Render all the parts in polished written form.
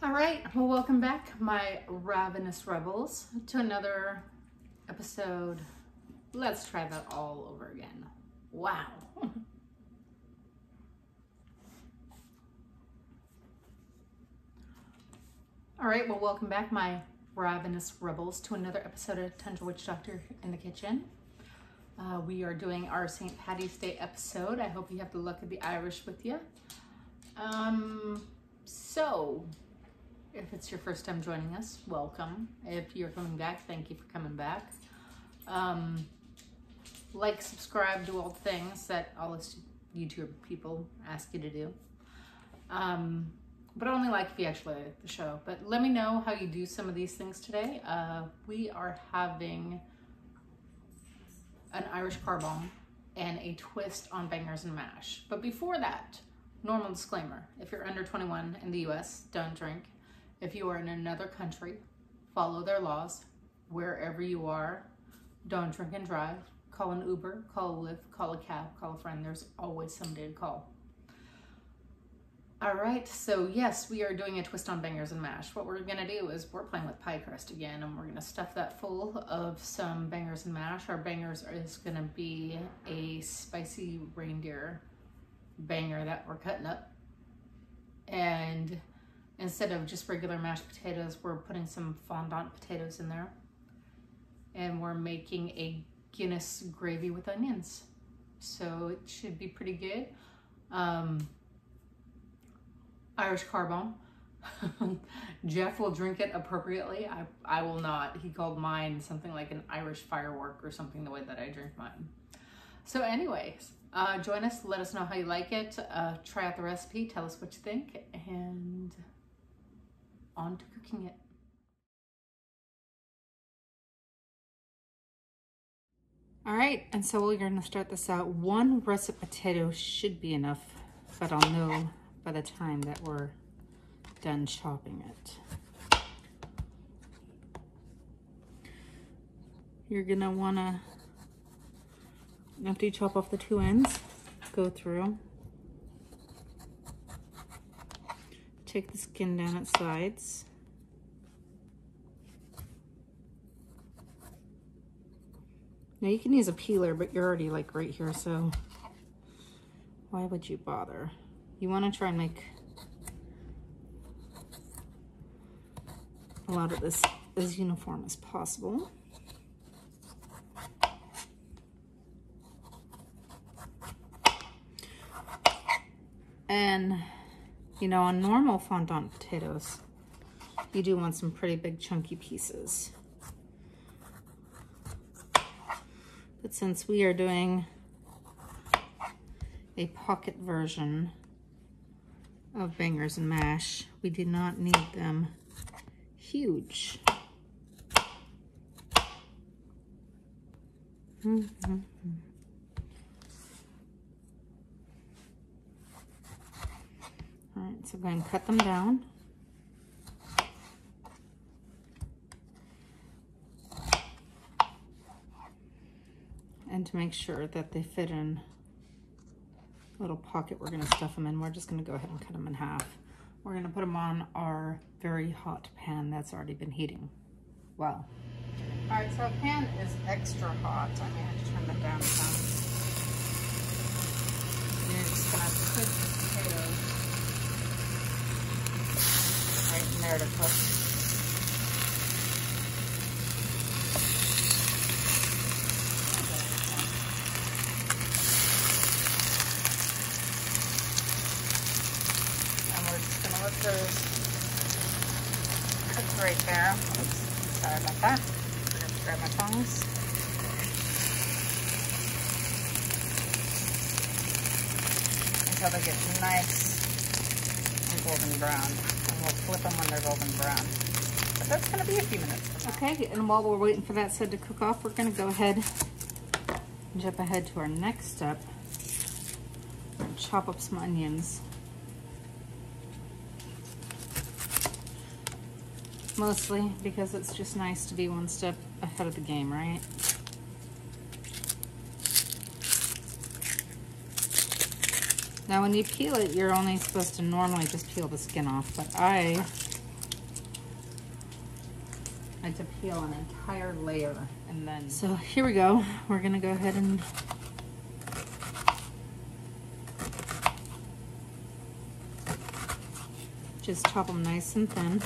All right, well, welcome back, my ravenous rebels, to another episode. Let's try that all over again. Wow. All right, well, welcome back, my ravenous rebels, to another episode of Tundra Witch Doctor in the Kitchen. We are doing our St. Patty's Day episode. I hope you have the luck of the Irish with you. So, if it's your first time joining us, welcome. If you're coming back, thank you for coming back. Like, subscribe, do all the things that all us YouTube people ask you to do. But only like if you actually like the show. But let me know how you do some of these things today. We are having an Irish car bomb and a twist on bangers and mash. But before that, normal disclaimer. If you're under 21 in the US, don't drink. If you are in another country, follow their laws. Wherever you are, don't drink and drive. Call an Uber, call a Lyft, call a cab, call a friend. There's always somebody to call. All right, so yes, we are doing a twist on bangers and mash. What we're gonna do is we're playing with pie crust again, and we're gonna stuff that full of some bangers and mash. Our bangers is gonna be a spicy reindeer banger that we're cutting up. And instead of just regular mashed potatoes, we're putting some fondant potatoes in there. And we're making a Guinness gravy with onions. So it should be pretty good. Irish car bomb. Jeff will drink it appropriately. I will not. He called mine something like an Irish firework or something, the way that I drink mine. So anyways, join us. Let us know how you like it. Try out the recipe. Tell us what you think. And on to cooking it. All right, and so we're going to start this out. One russet potato should be enough, but I'll know by the time that we're done chopping it. You're gonna wanna, after you chop off the two ends, go through, take the skin down its sides. Now you can use a peeler, but you're already like right here, so why would you bother? You want to try and make a lot of this as uniform as possible. And, you know, on normal fondant potatoes, you do want some pretty big chunky pieces. But since we are doing a pocket version of bangers and mash, we do not need them huge. All right, so go ahead and cut them down. And to make sure that they fit in little pocket we're going to stuff them in, we're just going to go ahead and cut them in half. We're going to put them on our very hot pan that's already been heating well. All right, so our pan is extra hot. I may have to turn that down some. You're just going to put the potatoes right in there to cook. Cook right there. Oops, sorry about that. Forgot to grab my tongs. Until they get nice and golden brown. And we'll flip them when they're golden brown. But that's going to be a few minutes from now. Okay, and while we're waiting for that side to cook off, we're going to go ahead and jump ahead to our next step. Chop up some onions. Mostly because it's just nice to be one step ahead of the game, right? Now when you peel it, you're only supposed to normally just peel the skin off, but I and to peel an entire layer. And then, so here we go. We're gonna go ahead and just chop them nice and thin.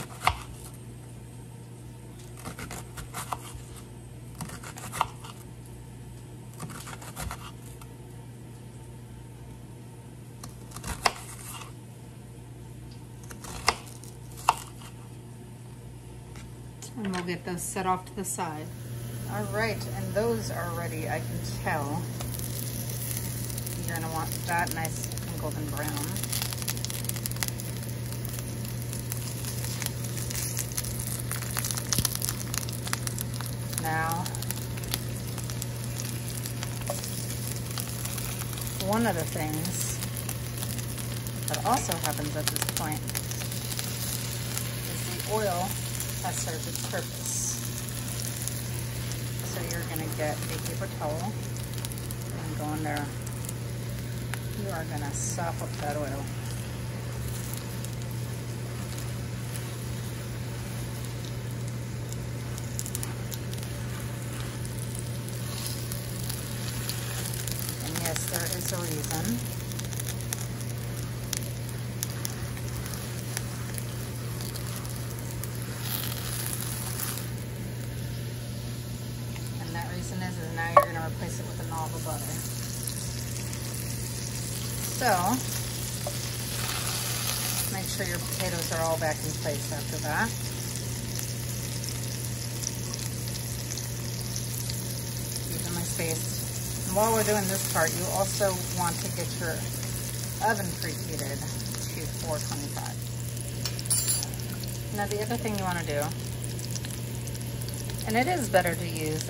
And we'll get those set off to the side. All right, and those are ready, I can tell. You're gonna want that nice and golden brown. Now, one of the things that also happens at this point is the oil has served its purpose. So you're going to get a paper towel and go in there. You are going to sop up that oil. And yes, there is a reason. Is now you're going to replace it with a knob of butter. So, make sure your potatoes are all back in place after that. Evenly spaced. And while we're doing this part, you also want to get your oven preheated to 425. Now the other thing you want to do, and it is better to use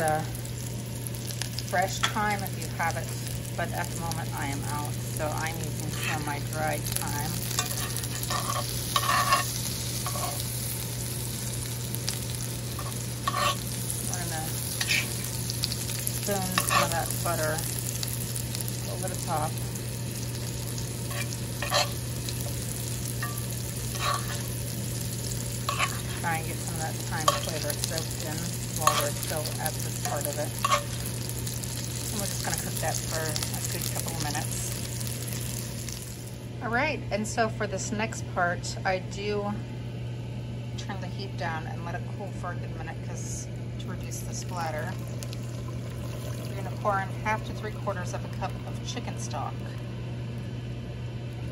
fresh thyme if you have it, but at the moment I am out, so I'm using some of my dried thyme. We're gonna spoon some of that butter over the top. Try and get some of that thyme flavor soaked in while we're still at this part of it. And we're just going to cook that for a good couple of minutes. All right, and so for this next part, I do turn the heat down and let it cool for a good minute because to reduce the splatter. You're going to pour in 1/2 to 3/4 of a cup of chicken stock.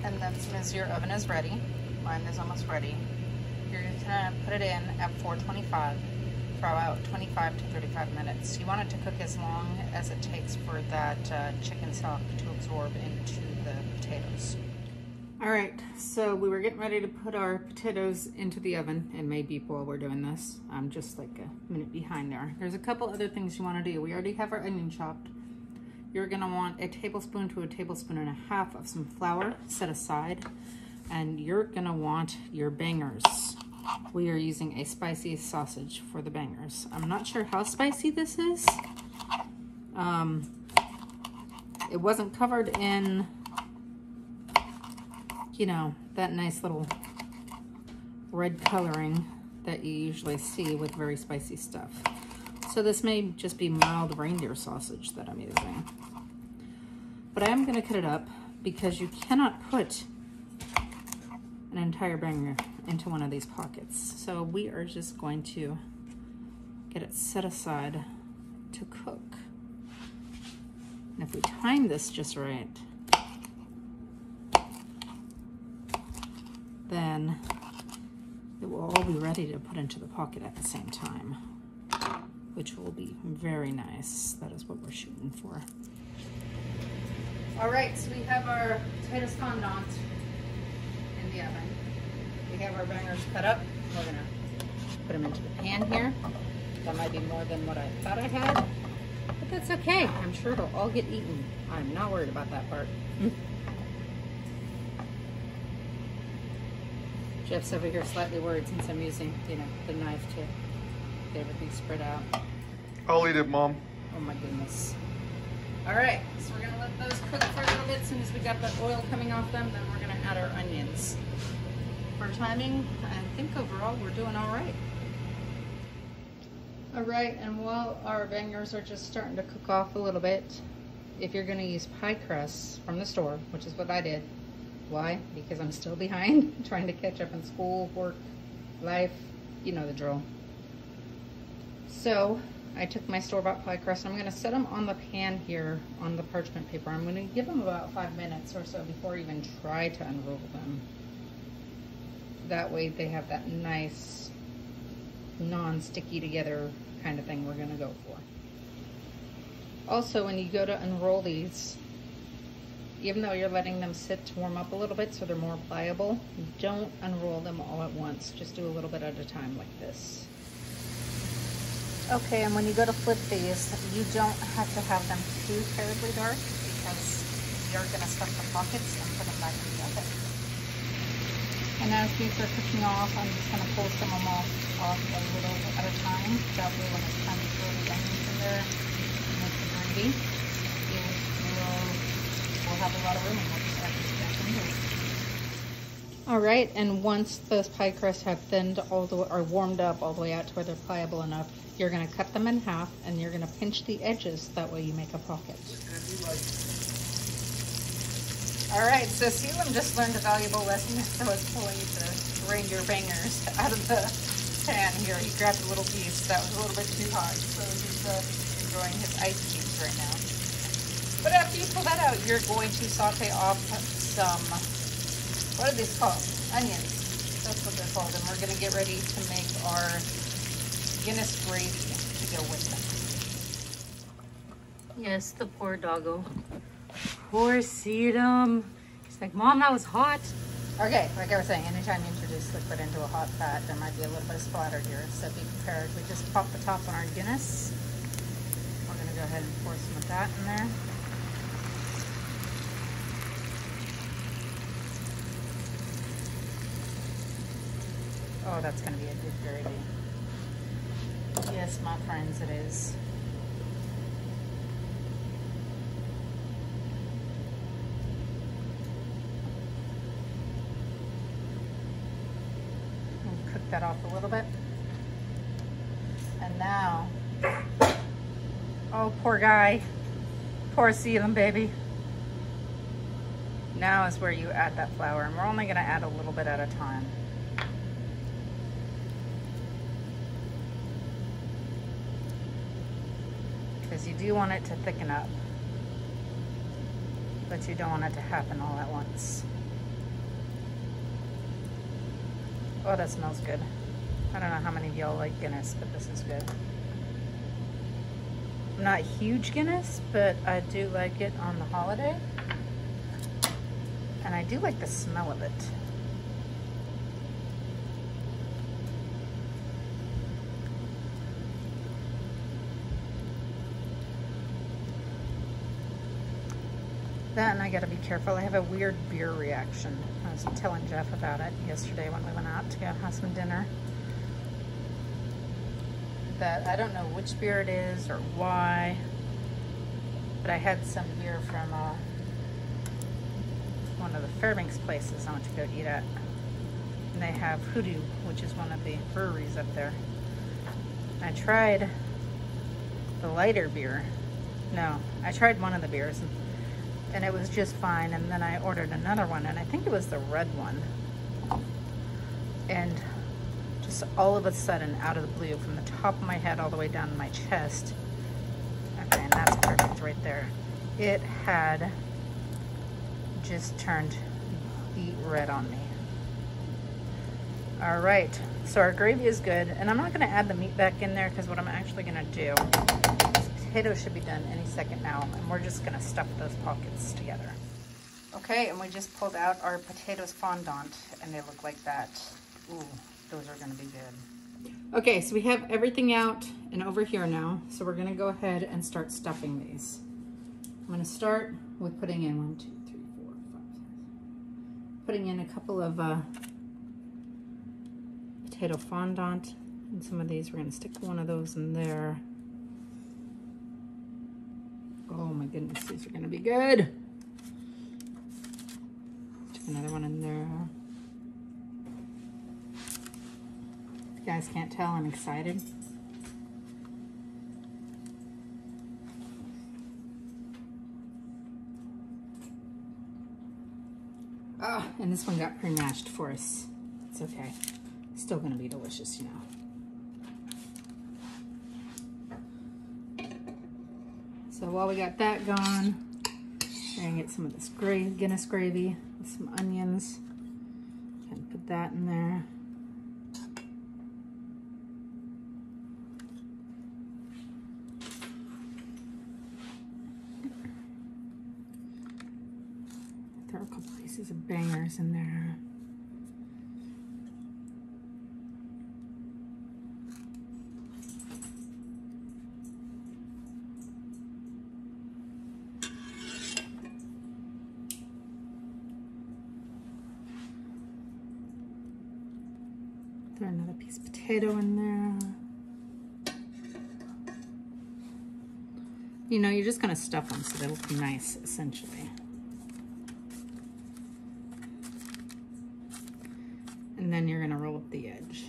And then as soon as your oven is ready, mine is almost ready, you're going to put it in at 425 for about 25 to 35 minutes. You want it to cook as long as it takes for that chicken stock to absorb into the potatoes. All right, so we were getting ready to put our potatoes into the oven. It may beep while we're doing this. I'm just like a minute behind there. There's a couple other things you want to do. We already have our onion chopped. You're going to want a tablespoon to a tablespoon and a half of some flour set aside. And you're going to want your bangers. We are using a spicy sausage for the bangers. I'm not sure how spicy this is. It wasn't covered in, you know, that nice little red coloring that you usually see with very spicy stuff. So this may just be mild reindeer sausage that I'm using. But I am going to cut it up because you cannot put an entire banger into one of these pockets. So we are just going to get it set aside to cook. And if we time this just right, then it will all be ready to put into the pocket at the same time, which will be very nice. That is what we're shooting for. All right, so we have our potatoes fondant in the oven. We have our bangers cut up. We're gonna put them into the pan here. That might be more than what I thought I had, but that's okay. I'm sure it'll all get eaten. I'm not worried about that part. Jeff's over here slightly worried since I'm using, you know, the knife to get everything spread out. I'll eat it, Mom. Oh my goodness. All right, so we're gonna let those cook for a little bit. As soon as we got the oil coming off them, then we're gonna add our onions. For timing, I think overall we're doing all right. All right, and while our bangers are just starting to cook off a little bit, if you're gonna use pie crusts from the store, which is what I did, why? Because I'm still behind, trying to catch up in school, work, life, you know the drill. So I took my store-bought pie crust. I'm gonna set them on the pan here on the parchment paper. I'm gonna give them about 5 minutes or so before I even try to unroll them. That way they have that nice, non-sticky together kind of thing we're gonna go for. Also, when you go to unroll these, even though you're letting them sit to warm up a little bit so they're more pliable, don't unroll them all at once. Just do a little bit at a time like this. Okay, and when you go to flip these, you don't have to have them too terribly dark because you're gonna stuff the pockets and put them back in the oven. And as these are cooking off, I'm just gonna pull some of them off a little at a time. That way when it's time to throw the onions in there, make the gravy, we'll have a lot of room and we'll just add this back into it. All right, and once those pie crusts have thinned or warmed up all the way out to where they're pliable enough, you're gonna cut them in half and you're gonna pinch the edges. That way you make a pocket. All right, so Selim just learned a valuable lesson. So I was pulling the reindeer bangers out of the pan here. He grabbed a little piece that was a little bit too hot, so he's enjoying his ice cubes right now. But after you pull that out, you're going to saute off some, what are these called? Onions. That's what they're called. And we're gonna get ready to make our Guinness gravy to go with them. Yes, the poor doggo. Poor Selim. He's like, Mom, that was hot. Okay, like I was saying, anytime you introduce liquid into a hot fat, there might be a little bit of splatter here, so be prepared. We just popped the top on our Guinness. We're gonna go ahead and pour some of that in there. Oh, that's gonna be a good gravy. Yes, my friends, it is. We'll cook that off a little bit. And now, oh, poor guy. Poor Selim, baby. Now is where you add that flour, and we're only gonna add a little bit at a time. Because you do want it to thicken up, but you don't want it to happen all at once. Oh, that smells good. I don't know how many of y'all like Guinness, but this is good. I'm not huge Guinness, but I do like it on the holiday. And I do like the smell of it. That, and I gotta be careful. I have a weird beer reaction. I was telling Jeff about it yesterday when we went out to go have some dinner. That I don't know which beer it is or why, but I had some beer from one of the Fairbanks places I went to go eat at. And they have Hoodoo, which is one of the breweries up there. I tried the lighter beer. No, I tried one of the beers and it was just fine, and then I ordered another one, and I think it was the red one. And just all of a sudden, out of the blue, from the top of my head all the way down to my chest, okay, and that's perfect right there, it had just turned beet red on me. All right, so our gravy is good, and I'm not gonna add the meat back in there because what I'm actually gonna do, potatoes should be done any second now, and we're just gonna stuff those pockets together. Okay, and we just pulled out our potatoes fondant, and they look like that. Ooh, those are gonna be good. Okay, so we have everything out and over here now, so we're gonna go ahead and start stuffing these. I'm gonna start with putting in 1, 2, 3, 4, 5, 6. Putting in a couple of potato fondant, and some of these, we're gonna stick one of those in there. Oh my goodness, these are gonna be good. Stick another one in there. If you guys can't tell, I'm excited. Oh, and this one got pre-mashed for us. It's okay. Still gonna be delicious, you know. So while we got that going, we're gonna get some of this Guinness gravy with some onions. And put that in there. Throw a couple pieces of bangers in there. Throw another piece of potato in there. You know, you're just gonna stuff them so they look nice, essentially. And then you're gonna roll up the edge.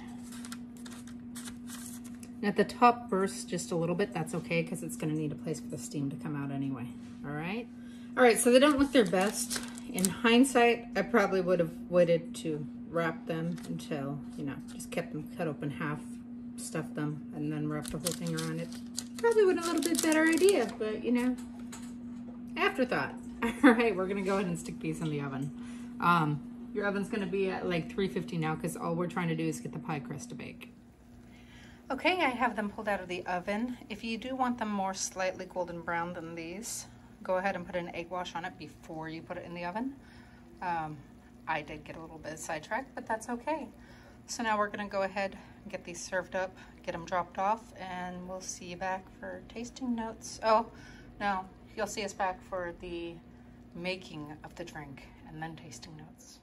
And at the top bursts just a little bit, that's okay, because it's gonna need a place for the steam to come out anyway, all right? All right, so they don't look their best. In hindsight, I probably would have waited to wrap them until, you know, just kept them cut open half, stuffed them, and then wrapped the whole thing around it. Probably would have been a little bit better idea, but you know, afterthought. All right, we're gonna go ahead and stick these in the oven. Your oven's gonna be at like 350 now, because all we're trying to do is get the pie crust to bake. Okay, I have them pulled out of the oven. If you do want them more slightly golden brown than these, go ahead and put an egg wash on it before you put it in the oven. I did get a little bit sidetracked, but that's okay. So now we're gonna go ahead and get these served up, get them dropped off, and we'll see you back for tasting notes. Oh, no, you'll see us back for the making of the drink and then tasting notes.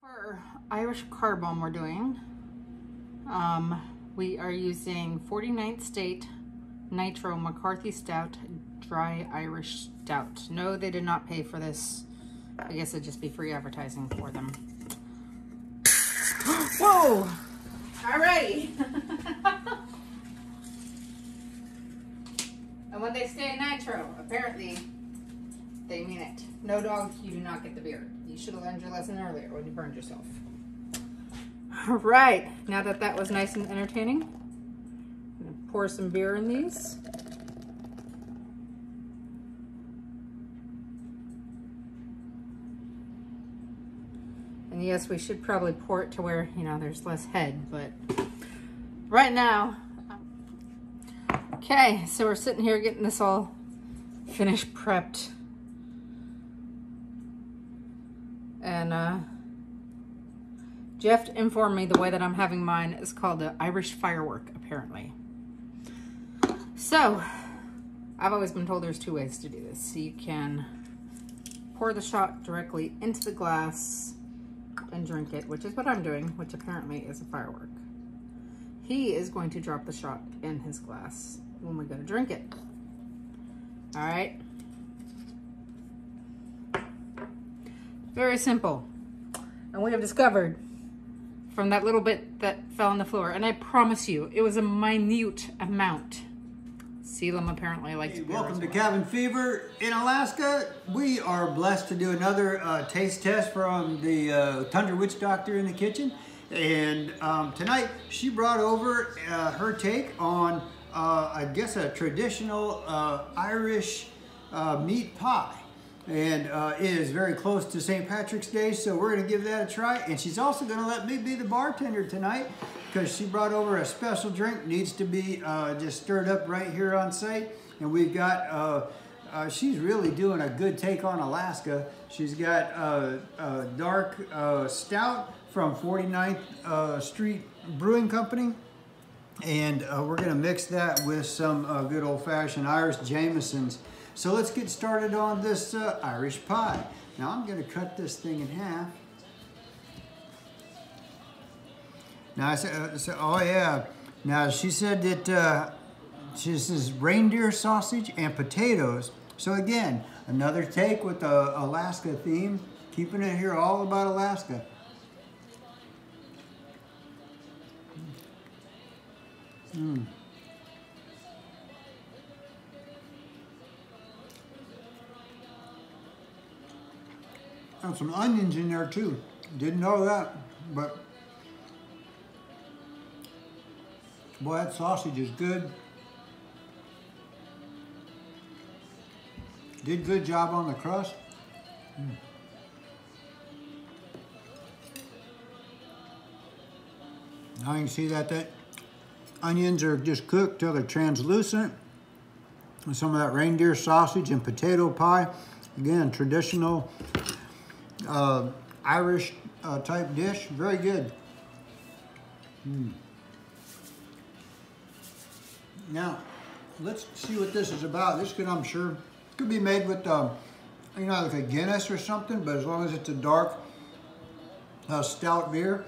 For Irish carbone we're doing, we are using 49th State Nitro McCarthy Stout Dry Irish Stout. No, they did not pay for this. I guess it'd just be free advertising for them. Whoa! Alrighty. And when they say nitro, apparently they mean it. No, dog, you do not get the beer. You should have learned your lesson earlier when you burned yourself. All right, now that that was nice and entertaining, I'm gonna pour some beer in these. And yes, we should probably pour it to where, you know, there's less head, but right now, okay, so we're sitting here getting this all finished, prepped. And Jeff informed me the way that I'm having mine is called the Irish firework, apparently. So, I've always been told there's two ways to do this. So you can pour the shot directly into the glass and drink it, which is what I'm doing, which apparently is a firework. He is going to drop the shot in his glass when we go to drink it. All right. Very simple. And we have discovered from that little bit that fell on the floor, and I promise you, it was a minute amount. Selim apparently likes beer. Welcome to Cabin Fever in Alaska. We are blessed to do another taste test from the Tundra Witch Doctor in the kitchen. And tonight she brought over her take on, I guess, a traditional Irish meat pie. And it is very close to St. Patrick's Day, so we're going to give that a try. And she's also going to let me be the bartender tonight, because she brought over a special drink. Needs to be just stirred up right here on site. And we've got, she's really doing a good take on Alaska. She's got a dark stout from 49th Street Brewing Company. And we're going to mix that with some good old-fashioned Irish Jamesons. So let's get started on this Irish pie. Now I'm going to cut this thing in half. Now I said, oh yeah. Now she said that this is reindeer sausage and potatoes. So again, another take with the Alaska theme, keeping it here all about Alaska. And some onions in there too. Didn't know that, but boy, that sausage is good. Did good job on the crust. Now you can see that onions are just cooked till they're translucent. And some of that reindeer sausage and potato pie. Again, traditional Irish type dish. Very good. Now, let's see what this is about. This could, I'm sure, could be made with, you know, like a Guinness or something, but as long as it's a dark stout beer.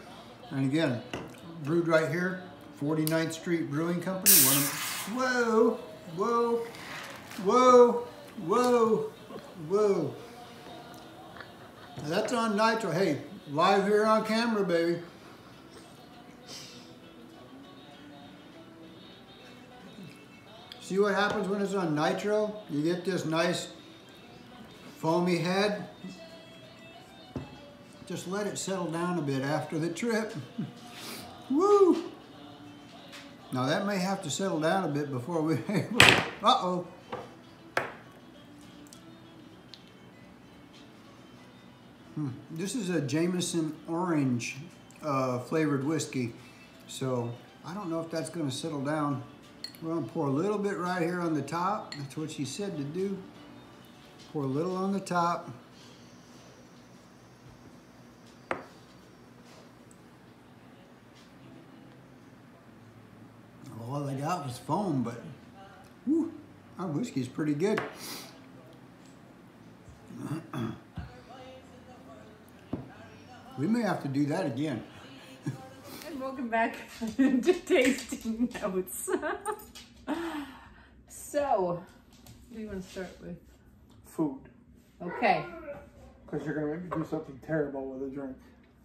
And again, brewed right here, 49th Street Brewing Company. Whoa, whoa, whoa, whoa, whoa. Now that's on nitro. Hey, live here on camera, baby. See what happens when it's on nitro? You get this nice foamy head. Just let it settle down a bit after the trip. Woo! Now that may have to settle down a bit before we, uh-oh. This is a Jameson orange flavored whiskey. So I don't know if that's gonna settle down. We're gonna pour a little bit right here on the top. That's what she said to do. Pour a little on the top. All I got was foam, but whew, our whiskey's pretty good. We may have to do that again. And welcome back to Tasting Notes. So, what do you want to start with? Food. Okay. Because you're going to make me do something terrible with a drink.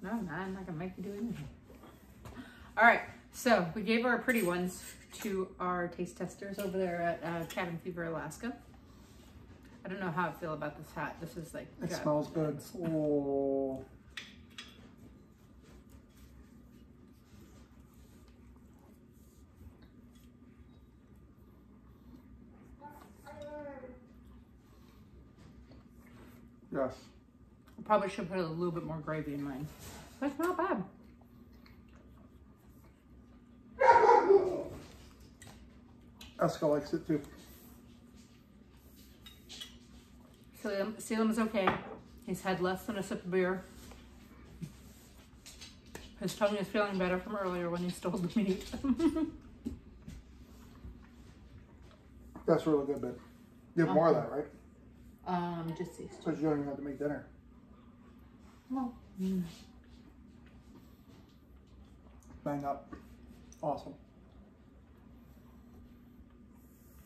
No, I'm not going to make you do anything. All right. So, we gave our pretty ones to our taste testers over there at Cabin Fever, Alaska. I don't know how I feel about this hat. This is like... It smells good. Oh. Yes. I probably should put a little bit more gravy in mine. But it's not bad. Eska likes it too. Salem is okay. He's had less than a sip of beer. His tongue is feeling better from earlier when he stole the meat. That's really good, babe. You have more of that, right? Just these two. Because you don't even have to make dinner. Well, Bang up. Awesome.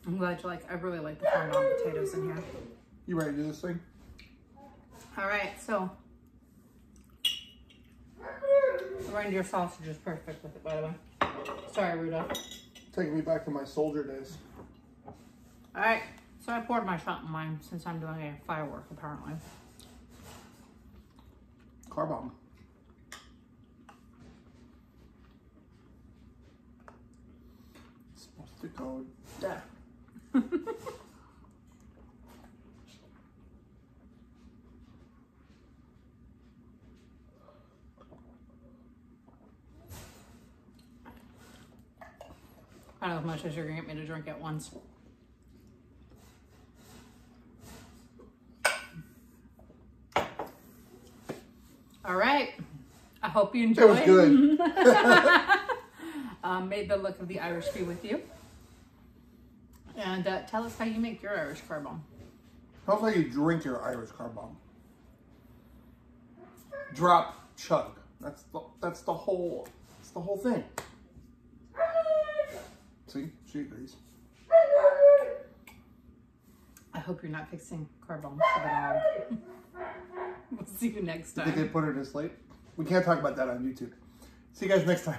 I'm glad you like. I really like the corn potatoes in here. You ready to do this thing? All right, so the reindeer sausage is perfect with it, by the way. Sorry, Rudolph. Taking me back to my soldier days. All right, so I poured my shot in mine since I'm doing a firework, apparently. Car bomb. It's supposed to go. Yeah. I don't know as much as you're gonna get me to drink at once. All right. I hope you enjoyed. It was good. Made the look of the Irish be with you. And tell us how you make your Irish car bomb. Tell us how you drink your Irish car bomb. Drop, chug. That's the whole thing. See, she agrees. I hope you're not fixing car bombs for the dog. We'll see you next time. Did they put her to sleep? We can't talk about that on YouTube. See you guys next time.